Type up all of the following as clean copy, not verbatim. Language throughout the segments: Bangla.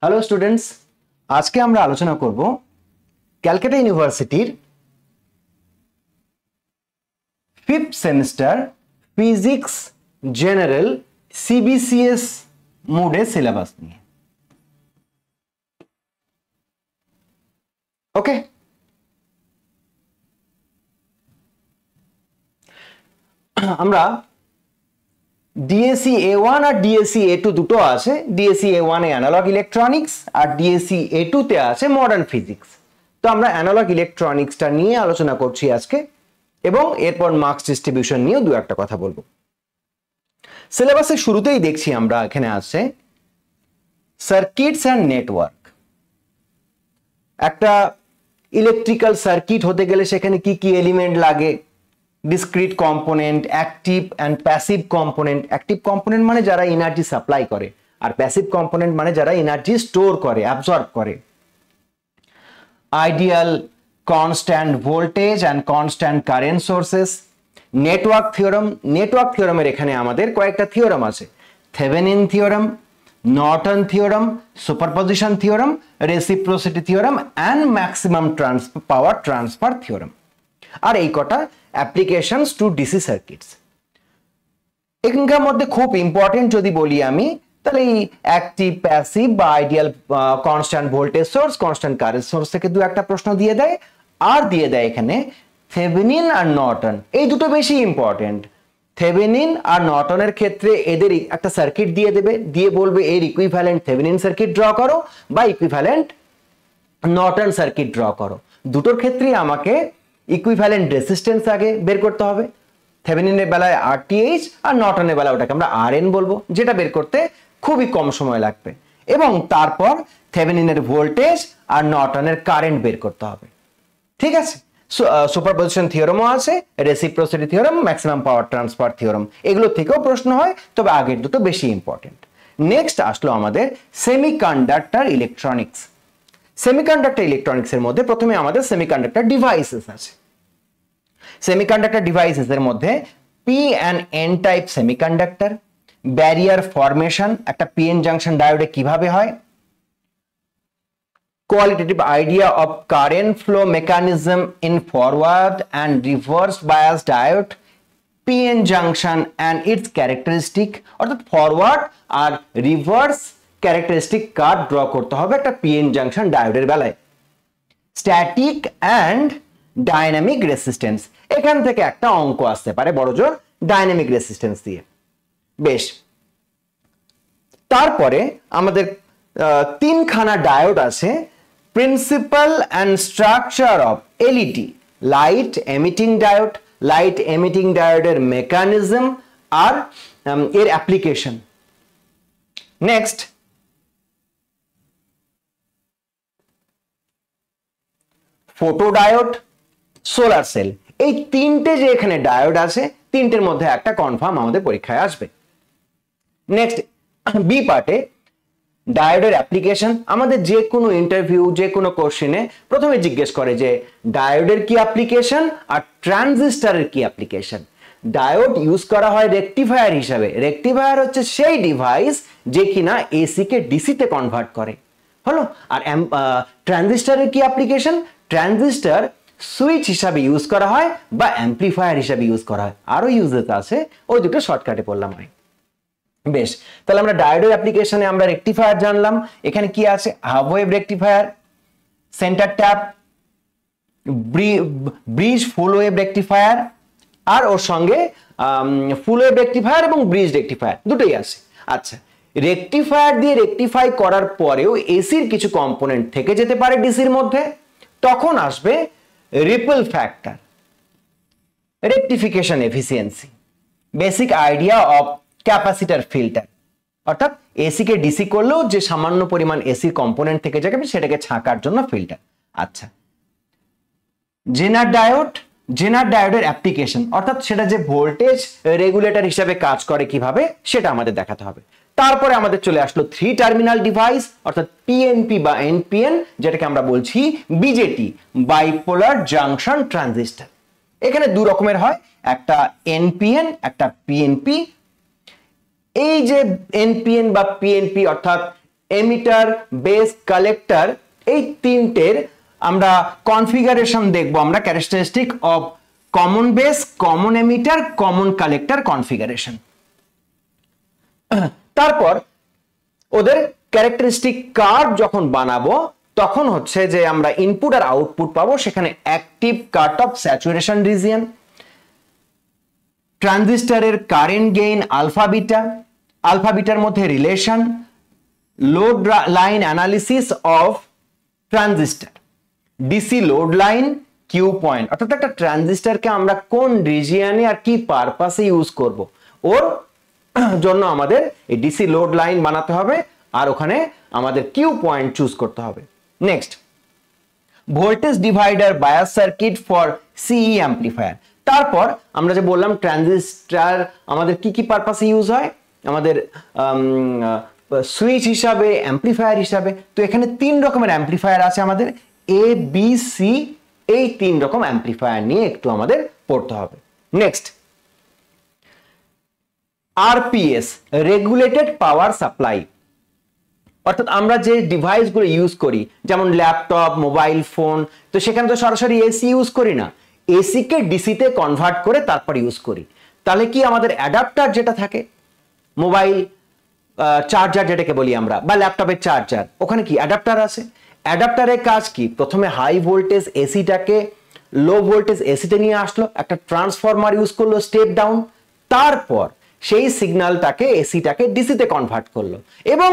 হ্যালো স্টুডেন্টস, আজকে আমরা আলোচনা করব ক্যালকাটা ইউনিভার্সিটির 5th semester physics general CBCS মোডে সিলেবাস নিয়ে। ওকে, আমরা ডিএসসি A1 আর ডিএসসি A2 দুটো আছে। ডিএসসি A1 এ অ্যানালগ ইলেকট্রনিক্স আর ডিএসসি A2 তে আছে মডার্ন ফিজিক্স। তো আমরা অ্যানালগ ইলেকট্রনিক্সটা নিয়ে আলোচনা করছি আজকে, এবং এরপর মার্কস ডিস্ট্রিবিউশন নিয়েও দু একটা কথা বলবো। সিলেবাসের শুরুতেই দেখছি আমরা এখানে আছে সার্কিটস অ্যান্ড নেটওয়ার্ক। একটা ইলেকট্রিক্যাল সার্কিট হতে গেলে সেখানে কি কি এলিমেন্ট লাগে, discrete component, active and passive component. Active component মানে যারা এনার্জি সাপ্লাই করে, আর প্যাসিভ কম্পোনেন্ট মানে যারা এনার্জি স্টোর করে, অ্যাবজর্ব করে। Ideal constant voltage and constant current sources. Network theorem. Network থিওরামের এখানে আমাদের কয়েকটা থিওরাম আছে: Thevenin theorem, Norton theorem, superposition theorem, reciprocity theorem and maximum power transfer theorem. আর এই কটা অ্যাপ্লিকেশনস টু ডিসি সার্কিটস। এখানকার মধ্যে খুব ইম্পর্টেন্ট যদি বলি আমি, তাহলে এই অ্যাক্টিভ, প্যাসিভ বা ideal constant voltage source, constant current source থেকে দু একটা প্রশ্ন দিয়ে দেয়। আর দিয়ে দেয় এখানে থেভেনিন আর নর্টন, এই দুটো বেশি ইম্পর্টেন্ট। থেভেনিন আর নর্টনের ক্ষেত্রে এদের একটা সার্কিট দিয়ে দেবে, দিয়ে বলবে এর ইকুইভ্যালেন্ট থেভেনিন সার্কিট ড্র করো বা ইকুইভ্যালেন্ট নর্টন সার্কিট ড্র করো। দুটোর ক্ষেত্রেই আমাকে ইকুইভ্যালেন্ট রেজিস্ট্যান্স আগে বের করতে হবে। থেভেনিনের বেলায় RTH আর নর্টনের বেলায় ওটাকে আমরা RN বলবো, যেটা বের করতে খুবই কম সময় লাগবে। এবং তারপর থেভেনিনের ভোল্টেজ আর নর্টনের কারেন্ট বের করতে হবে। ঠিক আছে, সুপারপজিশন থিওরামও আছে, reciprocity theorem, maximum power transfer theorem, এগুলো থেকেও প্রশ্ন হয়, তবে আগের দুটো বেশি ইম্পর্টেন্ট। নেক্সট আসলো আমাদের সেমিকন্ডাক্টর ইলেকট্রনিক্স। সেমিকন্ডাক্টর ইলেকট্রনিক্সের মধ্যে প্রথমে আমাদের সেমিকন্ডাক্টর ডিভাইসেস আছে। সেমিকন্ডাক্টর ডিভাইসেস এর মধ্যে P and N type semiconductor, barrier formation, একটা পিএন জাংশন ডায়োডে কিভাবে হয়, qualitative idea of current flow mechanism in forward and reverse bias diode, PN junction and its characteristic, অর্থাৎ ফরওয়ার্ড আর রিভার্স ক্যারেক্টারিস্টিক কার্ভ ড্র করতে হবে একটা পিএন জাংশন ডায়োডের বেলায়। স্ট্যাটিক অ্যান্ড ডাইনামিক রেসিস্ট্যান্স, এখান থেকে একটা অঙ্ক আসতে পারে বড়জোর ডাইনামিক রেসিস্ট্যান্স দিয়ে। বেশ, তারপরে আমাদের তিনখানা ডায়োড আছে: principal and structure of LED, light emitting diode, light emitting ডায়োডের মেকানিজম আর এর application. Next photodiode, solar cell. এই তিনটে যে এখানে ডায়োড আছে, তিনটের মধ্যে একটা কনফার্ম আমাদের পরীক্ষায় আসবে। নেক্সট বি পার্টে ডায়োডের অ্যাপ্লিকেশন। আমাদের যে কোনো ইন্টারভিউ, যে কোনো কোশ্চেনে প্রথমে জিজ্ঞেস করে যে ডায়োডের কি অ্যাপ্লিকেশন আর ট্রানজিস্টরের কি অ্যাপ্লিকেশন। ডায়োড ইউজ করা হয় রেকটিফায়ার হিসাবে। রেকটিফায়ার হচ্ছে সেই ডিভাইস যে কিনা এসি কে ডিসি তে কনভার্ট করে, হলো। আর ট্রানজিস্টরের কি অ্যাপ্লিকেশন? ট্রানজিস্টর সুইচ হিসাবে ইউজ করা হয় বা অ্যাম্প্লিফায়ার হিসাবে ইউজ করা হয়, আরো ইউজেস আছে, ওই দুটো শর্টকাটে বললাম আমি। বেশ, তাহলে আমরা ডায়োডের অ্যাপ্লিকেশনে আমরা রেকটিফায়ার জানলাম। এখানে কি আছে? Half wave rectifier, centre tap, bridge full wave rectifier, আর ওর সঙ্গে ফুল ওয়েভ রেকটিফায়ার এবং ব্রিজ রেকটিফায়ার দুটোই আছে। আচ্ছা, রেকটিফায়ার দিয়ে রেকটিফাই করার পরেও এসির কিছু কম্পোনেন্ট থেকে যেতে পারে ডিসির মধ্যে, তখন আসবে ripple factor, rectification efficiency, basic idea of capacitor filter, অর্থাৎ এসি কে ডিসি করলেও যে সামান্য পরিমাণ এসির কম্পোনেন্ট থেকে যাবে সেটাকে ছাঁকার জন্য ফিল্টার। আচ্ছা, জেনার ডায়োড, জেনার ডায়োডের অ্যাপ্লিকেশন, অর্থাৎ সেটা যে ভোল্টেজ রেগুলেটর হিসেবে কাজ করে কিভাবে সেটা আমাদের দেখাতে হবে। তারপরে আমাদের চলে আসলো 3 টার্মিনাল ডিভাইস, অর্থাৎ পিএনপি বা এনপিএন, যেটাকে আমরা বলছি বিজেটি, বাইপোলার জাংশন ট্রানজিস্টর। এখানে দু রকমের হয়, একটা এনপিএন, একটা পিএনপি। এই যে এনপিএন বা পিএনপি অর্থাৎ এমিটার, বেস, কালেক্টর, এই তিনটের আমরা কনফিগারেশন দেখবো আমরা characteristic of common base, common emitter, common collector configuration. তারপর ওদের ক্যারেক্টারিস্টিক কার্ভ যখন বানাবো তখন হচ্ছে যে আমরা ইনপুট আর আউটপুট পাবো, সেখানে active cut off saturation region, ট্রানজিস্টরের current gain alpha beta, alpha বিটার মধ্যে relation, load line analysis of transistor, DC load line, Q point, অর্থাৎ একটা ট্রানজিস্টরকে আমরা কোন রিজিয়নে আর কি পারপাসে ইউজ করব, ওর জন্য আমাদের এই ডিসি লোড লাইন বানাতে হবে আর ওখানে আমাদের কিউ পয়েন্ট চুজ করতে হবে। Next, voltage divider bias circuit for সিই অ্যাম্পলিফায়ার। তারপর আমরা যে বললাম ট্রানজিস্টর আমাদের কি কি পারপাসে ইউজ হয়, আমাদের সুইচ হিসাবে, অ্যাম্পলিফায়ার হিসাবে। তো এখানে তিন রকমের অ্যাম্পলিফায়ার আছে আমাদের, এ বি সি, এই তিন রকম অ্যাম্পলিফায়ার নিয়ে একটু আমাদের পড়তে হবে। Next, RPS, regulated power supply, অর্থাৎ আমরা যে ডিভাইসগুলো ইউজ করি যেমন ল্যাপটপ, মোবাইল ফোন, তো সেখানে তো সরাসরি এসি ইউজ করি না, এসি কে ডিসিতে কনভার্ট করে তারপর ইউজ করি। তাহলে কি আমাদের অ্যাডাপ্টার যেটা থাকে, মোবাইল চার্জার যেটাকে বলি আমরা, বা ল্যাপটপের চার্জার, ওখানে কি অ্যাডাপ্টার আছে। অ্যাডাপ্টারের কাজ কি, প্রথমে হাই ভোল্টেজ এসিটাকে লো ভোল্টেজ এসিতে নিয়ে আসলো, একটা ট্রান্সফরমার ইউজ করলো স্টেপ ডাউন, তারপর সেই সিগন্যালটাকে এসিটাকে ডিসিতে কনভার্ট করলো, এবং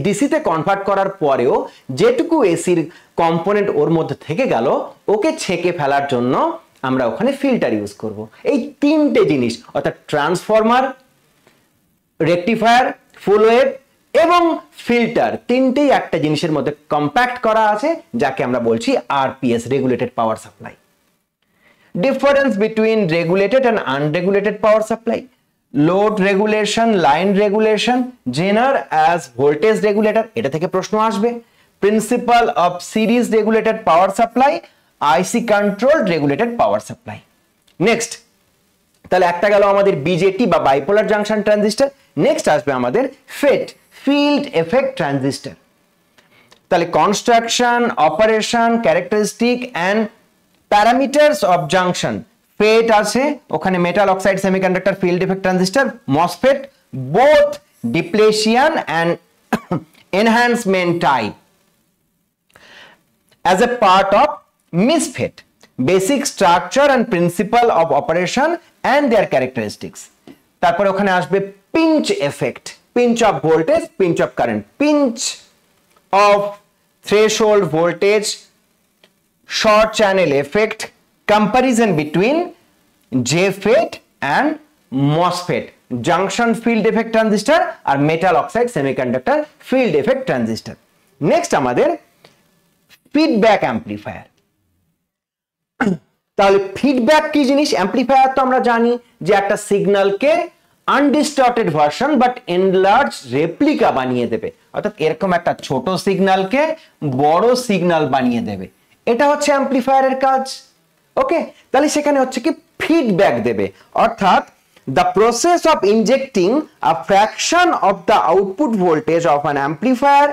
ডিসিতে কনভার্ট করার পরেও যেটুকু এসির কম্পোনেন্ট ওর মধ্যে থেকে গেল ওকে ছেঁকে ফেলার জন্য আমরা ওখানে ফিল্টার ইউজ করব। এই তিনটে জিনিস অর্থাৎ ট্রান্সফরমার, রেকটিফায়ার, ফুল ওয়েভ এবং ফিল্টার, তিনটেই একটা জিনিসের মধ্যে কম্প্যাক্ট করা আছে যাকে আমরা বলছি RPS, regulated power supply. Difference between regulated and unregulated power supply, load regulation, line regulation, zener as voltage regulator, এটা থেকে প্রশ্ন আসবে। Principle of series regulated power supply, IC controlled regulated power supply. Next, তাহলে একটা গেল আমাদের বিজেটি বা বাইপোলার জাংশন ট্রানজিস্টর। নেক্সট আসবে আমাদের ফেট, ফিল্ড এফেক্ট ট্রানজিস্টর। তাহলে construction, operation, characteristic and parameters of junction. FET আছে, ওখানে metal oxide semiconductor field effect transistor, MOSFET, both depletion and enhancement type as a part of MOSFET, basic structure and principle of operation and their characteristics. তারপরে ওখানে আসবে pinch effect, pinch off voltage, pinch off current, pinch off threshold voltage, short channel effect, comparison between JFET and MOSFET, junction field effect transistor আর metal oxide semiconductor field effect transistor. Next আমাদের ফিডব্যাক অ্যাম্পলিফায়ার। তাহলে ফিডব্যাক কি জিনিস? অ্যাম্পলিফায়ার তো আমরা জানি যে একটা সিগন্যালকে undistorted version but enlarge replica বানিয়ে দেবে, অর্থাৎ এরকম একটা ছোট সিগন্যালকে বড় সিগন্যাল বানিয়ে দেবে, এটা হচ্ছে অ্যাম্পলিফায়ারের কাজ। ওকে, তাহলে সেখানে হচ্ছে কি ফিডব্যাক দেবে, অর্থাৎ the process of injecting a fraction of the output voltage of an amplifier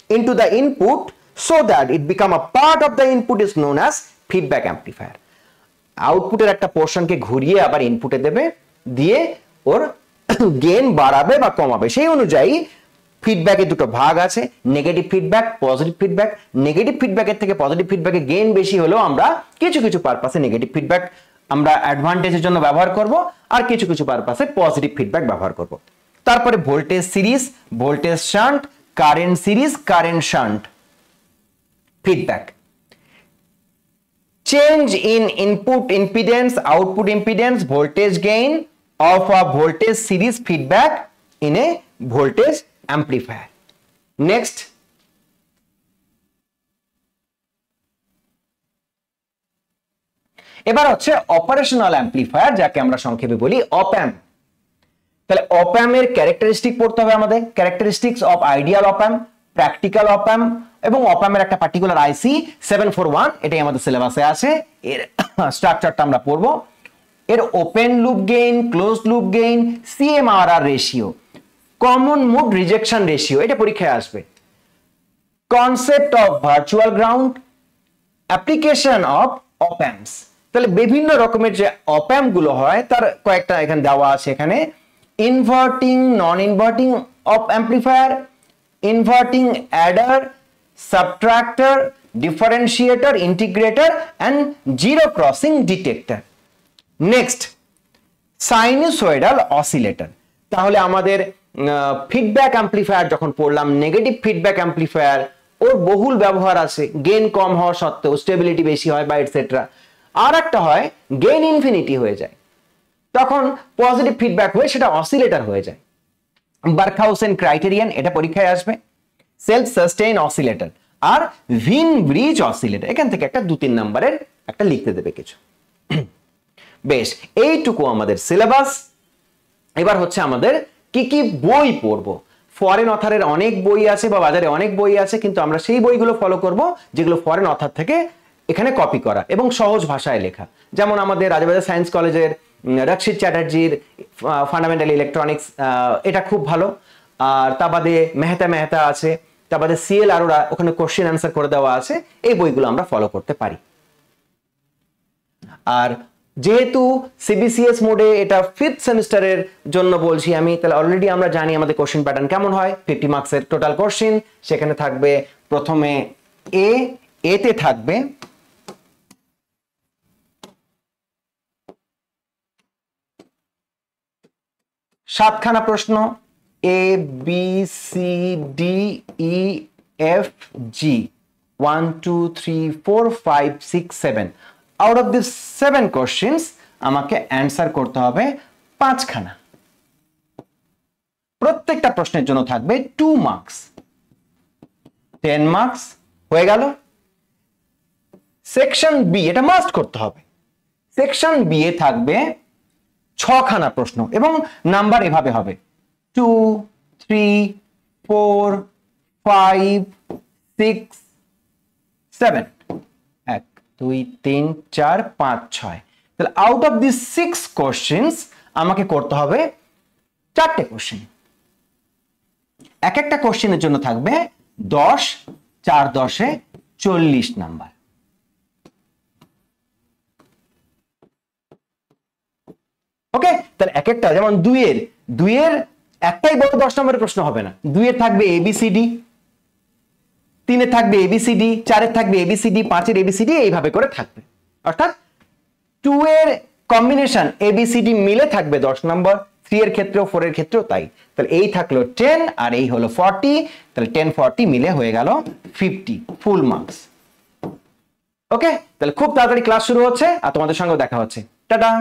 into the input so that it become a part of the input is known as feedback amplifier. আউটপুটের একটা পোর্শনকে ঘুরিয়ে আবার ইনপুটে দেবে, দিয়ে ওর গেইন বাড়াবে বা কমাবে, সেই অনুযায়ী ফিডব্যাকের দুটো ভাগ আছে, negative feedback, positive feedback. Negative ফিডব্যাকের থেকে পজিটিভ ফিডব্যাকে গেইন বেশি হলেও আমরা কিছু কিছু পারপাসে নেগেটিভ ফিডব্যাক আমরা অ্যাডভান্টেজের জন্য ব্যবহার করব, আর কিছু কিছু পারপাসে পজিটিভ ফিডব্যাক ব্যবহার করব। তারপরে voltage series, voltage shunt, current series, current shunt feedback. Change in input impedance, output impedance, voltage gain of a voltage series feedback in a voltage amplifier. Next, এবার হচ্ছে অপারেশনাল অ্যাম্পলিফায়ার, যাকে আমরা সংক্ষেপে বলি অপ অ্যাম্প। তাহলে অপ অ্যাম্পের ক্যারেক্টারিস্টিক পড়তে হবে আমাদের, ক্যারেক্টারিস্টিক্স অফ আইডিয়াল অপ অ্যাম্প, প্র্যাকটিক্যাল অপ অ্যাম্প এবং অপ অ্যাম্পের একটা পার্টিকুলার আইসি 741, এটাই আমাদের সিলেবাসে আছে, এর স্ট্রাকচারটা আমরা পড়বো। এর open loop gain, close loop gain, CMRR ratio, common mode rejection ratio, এটা পরীক্ষায় আসবে। Concept of virtual ground, application of op amps. তাহলে বিভিন্ন রকমের যে অপ অ্যাম্প গুলো হয় তার কয়েকটা এখানে দেওয়া আছে। এখানে inverting, non inverting op amplifier, inverting adder, subtractor, differentiator, integrator and zero crossing detector. Next, sinusoidal oscillator. তাহলে আমাদের ফিডব্যাক অ্যাম্পলিফায়ার যখন পড়লাম, নেগেটিভ ফিডব্যাক অ্যাম্পলিফায়ার ওর বহুল ব্যবহার আছে, গেইন কম হওয়া সত্ত্বেও স্টেবিলিটি বেশি হয় বা এটসেট্রা। আর একটা হয় গেইন ইনফিনিটি হয়ে যায়, তখন পজিটিভ ফিডব্যাক হয়ে সেটা অসিলেটর হয়ে যায়। বার্কহাউসেন ক্রাইটেরিয়ান, এটা পরীক্ষায় আসবে। সেলফ সাস্টেইন অসিলেটর আর ভিন ব্রিজ অসিলেটর, এখান থেকে একটা 2-3 নম্বরের একটা লিখতে দেবে কিছু। বেশ, এইটুকু আমাদের সিলেবাস। এবার হচ্ছে আমাদের কি কি বই পড়বো। ফরেন অথারের অনেক বই আছে বা বাজারে অনেক বই আছে, কিন্তু আমরা সেই বইগুলো ফলো করব যেগুলো ফরেন অথার থেকে এখানে কপি করা এবং সহজ ভাষায় লেখা। যেমন আমাদের রাজাবাজার সায়েন্স কলেজের রক্ষিত চ্যাটার্জির ফান্ডামেন্টাল ইলেকট্রনিক্স, এটা খুব ভালো। আর তা বাদে মেহতা আছে, তা বাদে সিএল আরোরা, ওখানে কোশ্চেন অ্যান্সার করে দেওয়া আছে। এই বইগুলো আমরা ফলো করতে পারি। আর যেহেতু সিবিসিএস মোডে এটা 5th সেমিস্টারের জন্য বলছি আমি, তাহলে অলরেডি আমরা জানি আমাদের কোশ্চেন প্যাটার্ন কেমন হয়। 50 মার্কসের টোটাল কোশ্চেন, সেখানে থাকবে প্রথমে এতে থাকবে 7খানা প্রশ্ন, A B C D E F G, 1 2 3 4 5 6 7। Out of this 7 questions আমাকে অ্যান্সার করতে হবে 5খানা। প্রত্যেকটা প্রশ্নের জন্য থাকবে 2 মার্কস, 10 মার্কস হয়ে গেল। সেকশন বি, এটা মাস্ট করতে হবে। সেকশন বি এ থাকবে 6খানা প্রশ্ন এবং নাম্বার এভাবে হবে 2 3 4 5 6 7, 1 2 3 4 5 6। তাহলে আউট অফ দিস 6 কোশ্চেন্স আমাকে করতে হবে 4টে কোশ্চেন। এক একটা কোশ্চেনের জন্য থাকবে 10, 4 10 40 নাম্বার। ওকে, তাহলে এক একটা, যেমন দুইয়ের একটাই বড় 10 নম্বরের প্রশ্ন হবে না। 2 থাকবে এবিসিডি, 3 থাকবে এবিসিডি, 4 থাকবে এবিসিডি, 5 এবিসিডি, এইভাবে করে থাকবে। অর্থাৎ 2 এর কম্বিনেশন এবিসিডি মিলে থাকবে 10 নম্বর, 3 এর ক্ষেত্রেও 4 এর ক্ষেত্রেও তাই। তাহলে এই থাকলো 10 আর এই হলো 40, তাহলে 10 40 মিলে হয়ে গেল 50 ফুল মার্কস। ওকে, তাহলে খুব তাড়াতাড়ি ক্লাস শুরু হচ্ছে আর তোমাদের সঙ্গেও দেখা হচ্ছে। টাটা।